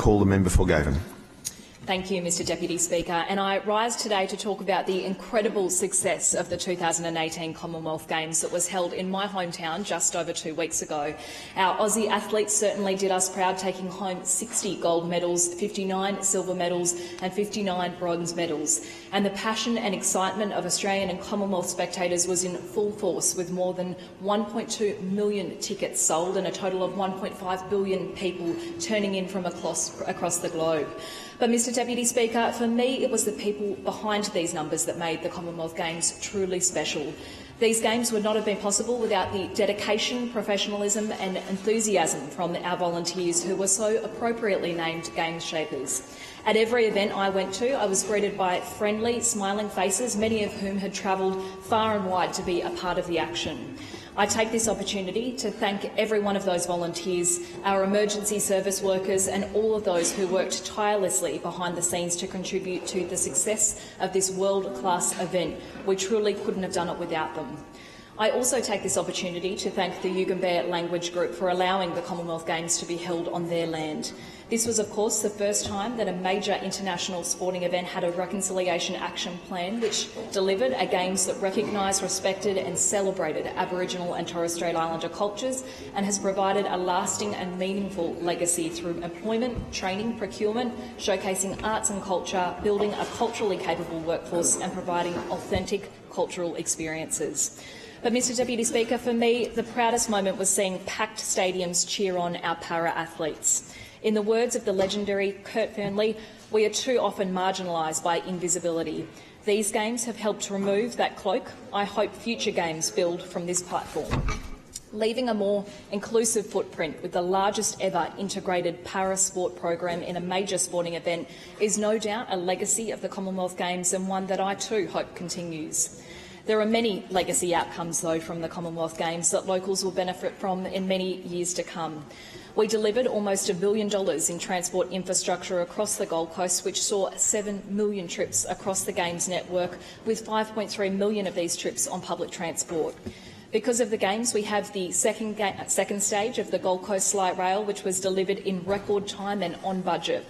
call the member for Gavin. Thank you, Mr Deputy Speaker. And I rise today to talk about the incredible success of the 2018 Commonwealth Games that was held in my hometown just over 2 weeks ago. Our Aussie athletes certainly did us proud, taking home 60 gold medals, 59 silver medals and 59 bronze medals. And the passion and excitement of Australian and Commonwealth spectators was in full force, with more than 1.2 million tickets sold and a total of 1.5 billion people turning in from across the globe. But, Mr Deputy Speaker, for me it was the people behind these numbers that made the Commonwealth Games truly special. These Games would not have been possible without the dedication, professionalism and enthusiasm from our volunteers, who were so appropriately named Games Shapers. At every event I went to, I was greeted by friendly, smiling faces, many of whom had travelled far and wide to be a part of the action. I take this opportunity to thank every one of those volunteers, our emergency service workers and all of those who worked tirelessly behind the scenes to contribute to the success of this world-class event. We truly couldn't have done it without them. I also take this opportunity to thank the Yugambeh language group for allowing the Commonwealth Games to be held on their land. This was, of course, the first time that a major international sporting event had a reconciliation action plan which delivered a Games that recognised, respected and celebrated Aboriginal and Torres Strait Islander cultures, and has provided a lasting and meaningful legacy through employment, training, procurement, showcasing arts and culture, building a culturally capable workforce and providing authentic cultural experiences. But, Mr Deputy Speaker, for me, the proudest moment was seeing packed stadiums cheer on our para-athletes. In the words of the legendary Kurt Fearnley, we are too often marginalised by invisibility. These Games have helped remove that cloak. I hope future Games build from this platform. Leaving a more inclusive footprint with the largest ever integrated para-sport program in a major sporting event is no doubt a legacy of the Commonwealth Games, and one that I too hope continues. There are many legacy outcomes, though, from the Commonwealth Games that locals will benefit from in many years to come. We delivered almost $1 billion in transport infrastructure across the Gold Coast, which saw 7 million trips across the Games network, with 5.3 million of these trips on public transport. Because of the Games, we have the second stage of the Gold Coast Light Rail, which was delivered in record time and on budget.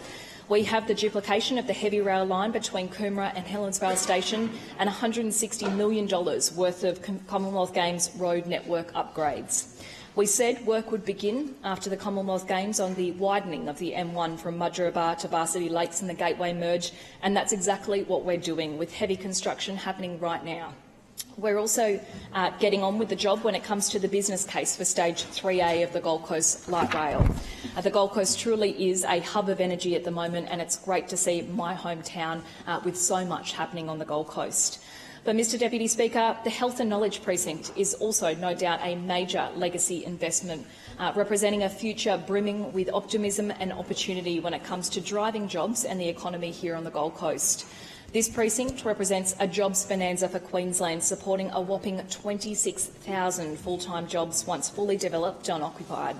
We have the duplication of the heavy rail line between Coomera and Helensvale Station and $160 million worth of Commonwealth Games road network upgrades. We said work would begin after the Commonwealth Games on the widening of the M1 from Mudgeeraba to Varsity Lakes and the Gateway Merge, and that's exactly what we're doing, with heavy construction happening right now. We're also getting on with the job when it comes to the business case for Stage 3A of the Gold Coast Light Rail. The Gold Coast truly is a hub of energy at the moment, and it's great to see my hometown with so much happening on the Gold Coast. But, Mr Deputy Speaker, the Health and Knowledge Precinct is also no doubt a major legacy investment, representing a future brimming with optimism and opportunity when it comes to driving jobs and the economy here on the Gold Coast. This precinct represents a jobs bonanza for Queensland, supporting a whopping 26,000 full-time jobs once fully developed and occupied.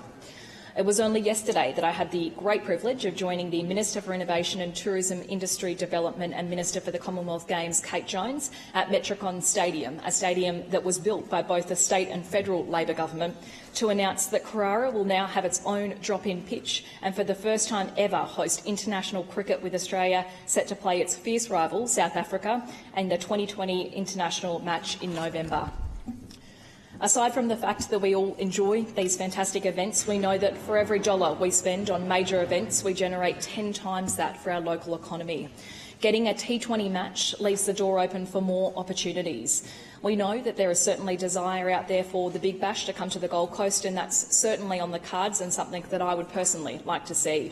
It was only yesterday that I had the great privilege of joining the Minister for Innovation and Tourism Industry Development and Minister for the Commonwealth Games, Kate Jones, at Metricon Stadium, a stadium that was built by both the state and federal Labor government, to announce that Carrara will now have its own drop-in pitch and for the first time ever host international cricket, with Australia set to play its fierce rival, South Africa, in the 2020 international match in November. Aside from the fact that we all enjoy these fantastic events, we know that for every dollar we spend on major events, we generate 10 times that for our local economy. Getting a T20 match leaves the door open for more opportunities. We know that there is certainly desire out there for the Big Bash to come to the Gold Coast, and that's certainly on the cards and something that I would personally like to see.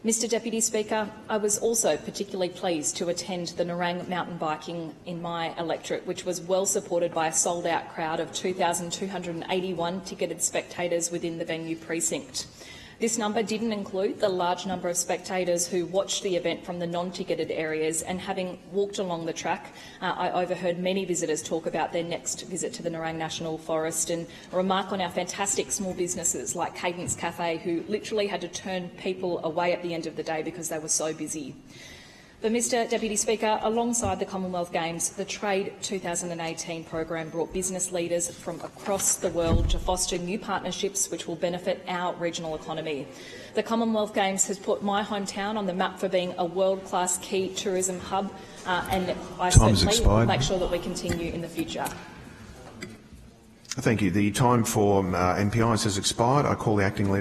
Mr Deputy Speaker, I was also particularly pleased to attend the Nerang mountain biking in my electorate, which was well supported by a sold-out crowd of 2,281 ticketed spectators within the venue precinct. This number didn't include the large number of spectators who watched the event from the non-ticketed areas, and having walked along the track, I overheard many visitors talk about their next visit to the Nerang National Forest and remark on our fantastic small businesses like Cadence Cafe, who literally had to turn people away at the end of the day because they were so busy. But, Mr Deputy Speaker, alongside the Commonwealth Games, the Trade 2018 program brought business leaders from across the world to foster new partnerships which will benefit our regional economy. The Commonwealth Games has put my hometown on the map for being a world-class key tourism hub, and I certainly will make sure that we continue in the future. Thank you. The time for MPIs has expired. I call the acting leader